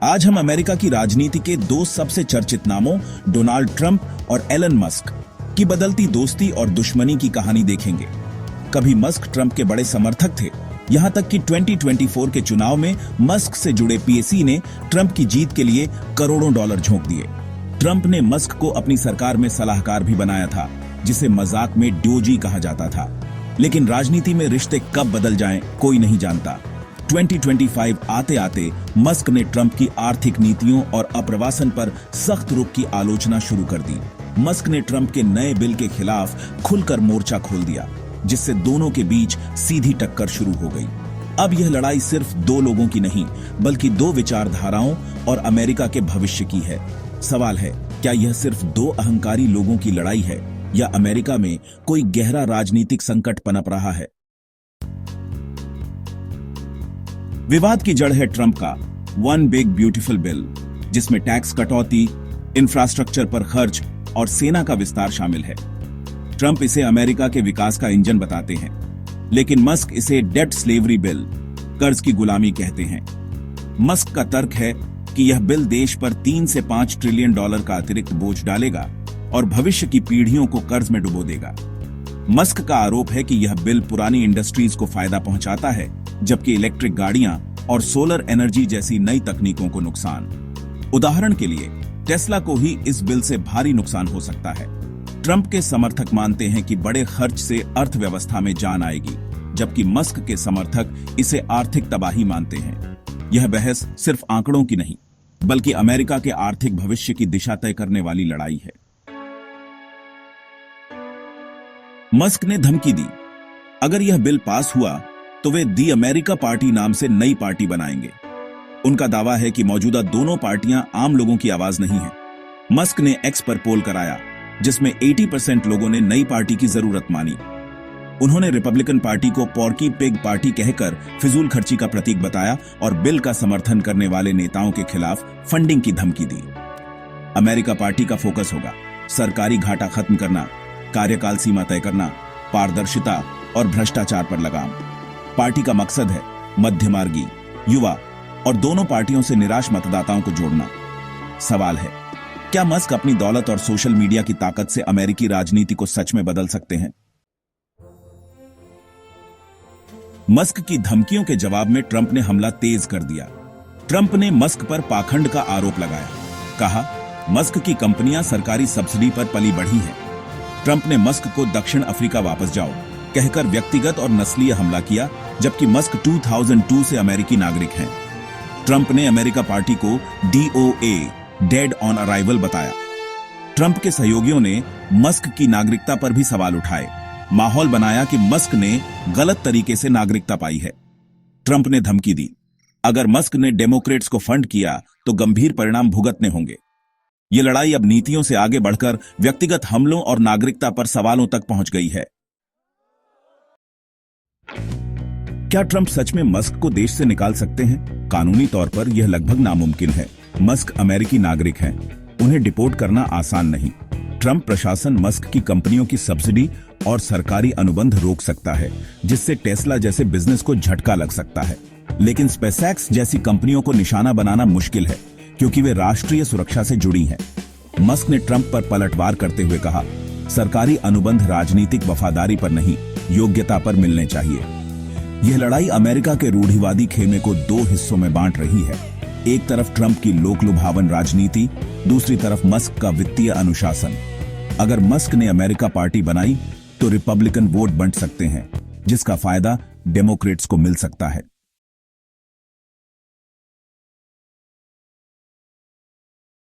आज हम अमेरिका की राजनीति के दो सबसे चर्चित नामों डोनाल्ड ट्रंप और एलन मस्क की बदलती दोस्ती और दुश्मनी की कहानी देखेंगे। कभी मस्क ट्रंप के बड़े समर्थक थे, यहां तक कि 2024 के चुनाव में मस्क से जुड़े पीएसी ने ट्रंप की जीत के लिए करोड़ों डॉलर झोंक दिए। ट्रंप ने मस्क को अपनी सरकार में सलाहकार भी बनाया था, जिसे मजाक में डोजी कहा जाता था। लेकिन राजनीति में रिश्ते कब बदल जाएं, कोई नहीं जानता। 2025 आते आते मस्क ने ट्रंप की आर्थिक नीतियों और अप्रवासन पर सख्त रुख की आलोचना शुरू कर दी। मस्क ने ट्रंप के नए बिल के खिलाफ खुलकर मोर्चा खोल दिया, जिससे दोनों के बीच सीधी टक्कर शुरू हो गई। अब यह लड़ाई सिर्फ दो लोगों की नहीं, बल्कि दो विचारधाराओं और अमेरिका के भविष्य की है। सवाल है, क्या यह सिर्फ दो अहंकारी लोगों की लड़ाई है, या अमेरिका में कोई गहरा राजनीतिक संकट पनप रहा है? विवाद की जड़ है ट्रंप का वन बिग ब्यूटीफुल बिल, जिसमें टैक्स कटौती, इंफ्रास्ट्रक्चर पर खर्च और सेना का विस्तार शामिल है। ट्रंप इसे अमेरिका के विकास का इंजन बताते हैं, लेकिन मस्क इसे डेट स्लेवरी बिल, कर्ज की गुलामी कहते हैं। मस्क का तर्क है कि यह बिल देश पर 3 से 5 ट्रिलियन डॉलर का अतिरिक्त बोझ डालेगा और भविष्य की पीढ़ियों को कर्ज में डुबो देगा। मस्क का आरोप है कि यह बिल पुरानी इंडस्ट्रीज को फायदा पहुंचाता है, जबकि इलेक्ट्रिक गाड़ियां और सोलर एनर्जी जैसी नई तकनीकों को नुकसान। उदाहरण के लिए टेस्ला को ही इस बिल से भारी नुकसान हो सकता है। ट्रंप के समर्थक मानते हैं कि बड़े खर्च से अर्थव्यवस्था में जान आएगी, जबकि मस्क के समर्थक इसे आर्थिक तबाही मानते हैं। यह बहस सिर्फ आंकड़ों की नहीं, बल्कि अमेरिका के आर्थिक भविष्य की दिशा तय करने वाली लड़ाई है। मस्क ने धमकी दी, अगर यह बिल पास हुआ तो वे दी अमेरिका पार्टी नाम से नई पार्टी बनाएंगे। उनका दावा है कि मौजूदा दोनों पार्टियां आम लोगों की आवाज नहीं है। मस्क ने एक्स पर पोल कराया, जिसमें 80% लोगों ने नई पार्टी की जरूरत मानी। उन्होंने रिपब्लिकन पार्टी को पॉर्की पिग पार्टी कहकर फिजूल खर्ची का प्रतीक बताया और बिल का समर्थन करने वाले नेताओं के खिलाफ फंडिंग की धमकी दी। अमेरिका पार्टी का फोकस होगा सरकारी घाटा खत्म करना, कार्यकाल सीमा तय करना, पारदर्शिता और भ्रष्टाचार पर लगाम। पार्टी का मकसद है मध्यमार्गी, युवा और दोनों पार्टियों से निराश मतदाताओं को जोड़ना। सवाल है, क्या मस्क अपनी दौलत और सोशल मीडिया की ताकत से अमेरिकी राजनीति को सच में बदल सकते हैं? मस्क की धमकियों के जवाब में ट्रंप ने हमला तेज कर दिया। ट्रंप ने मस्क पर पाखंड का आरोप लगाया। कहा, मस्क की कंपनियां सरकारी सब्सिडी पर पली बढ़ी हैं। ट्रंप ने मस्क को दक्षिण अफ्रीका वापस जाओ कहकर व्यक्तिगत और नस्लीय हमला किया, जबकि मस्क 2002 से अमेरिकी नागरिक हैं। ट्रंप ने अमेरिका पार्टी को DOA डेड ऑन अराइवल बताया। ट्रंप के सहयोगियों ने मस्क की नागरिकता पर भी सवाल उठाए, माहौल बनाया कि मस्क ने गलत तरीके से नागरिकता पाई है। ट्रंप ने धमकी दी, अगर मस्क ने डेमोक्रेट्स को फंड किया तो गंभीर परिणाम भुगतने होंगे। ये लड़ाई अब नीतियों से आगे बढ़कर व्यक्तिगत हमलों और नागरिकता पर सवालों तक पहुंच गई है। क्या ट्रंप सच में मस्क को देश से निकाल सकते हैं? कानूनी तौर पर यह लगभग नामुमकिन है। मस्क अमेरिकी नागरिक हैं, उन्हें डिपोर्ट करना आसान नहीं। ट्रंप प्रशासन मस्क की कंपनियों की सब्सिडी और सरकारी अनुबंध रोक सकता है, जिससे टेस्ला जैसे बिजनेस को झटका लग सकता है। लेकिन स्पेसएक्स जैसी कंपनियों को निशाना बनाना मुश्किल है, क्योंकि वे राष्ट्रीय सुरक्षा से जुड़ी हैं। मस्क ने ट्रंप पर पलटवार करते हुए कहा, सरकारी अनुबंध राजनीतिक वफादारी पर नहीं, योग्यता पर मिलने चाहिए। यह लड़ाई अमेरिका के रूढ़िवादी खेमे को दो हिस्सों में बांट रही है। एक तरफ ट्रंप की लोक लुभावन राजनीति, दूसरी तरफ मस्क का वित्तीय अनुशासन। अगर मस्क ने अमेरिका पार्टी बनाई तो रिपब्लिकन वोट बंट सकते हैं, जिसका फायदा डेमोक्रेट्स को मिल सकता है।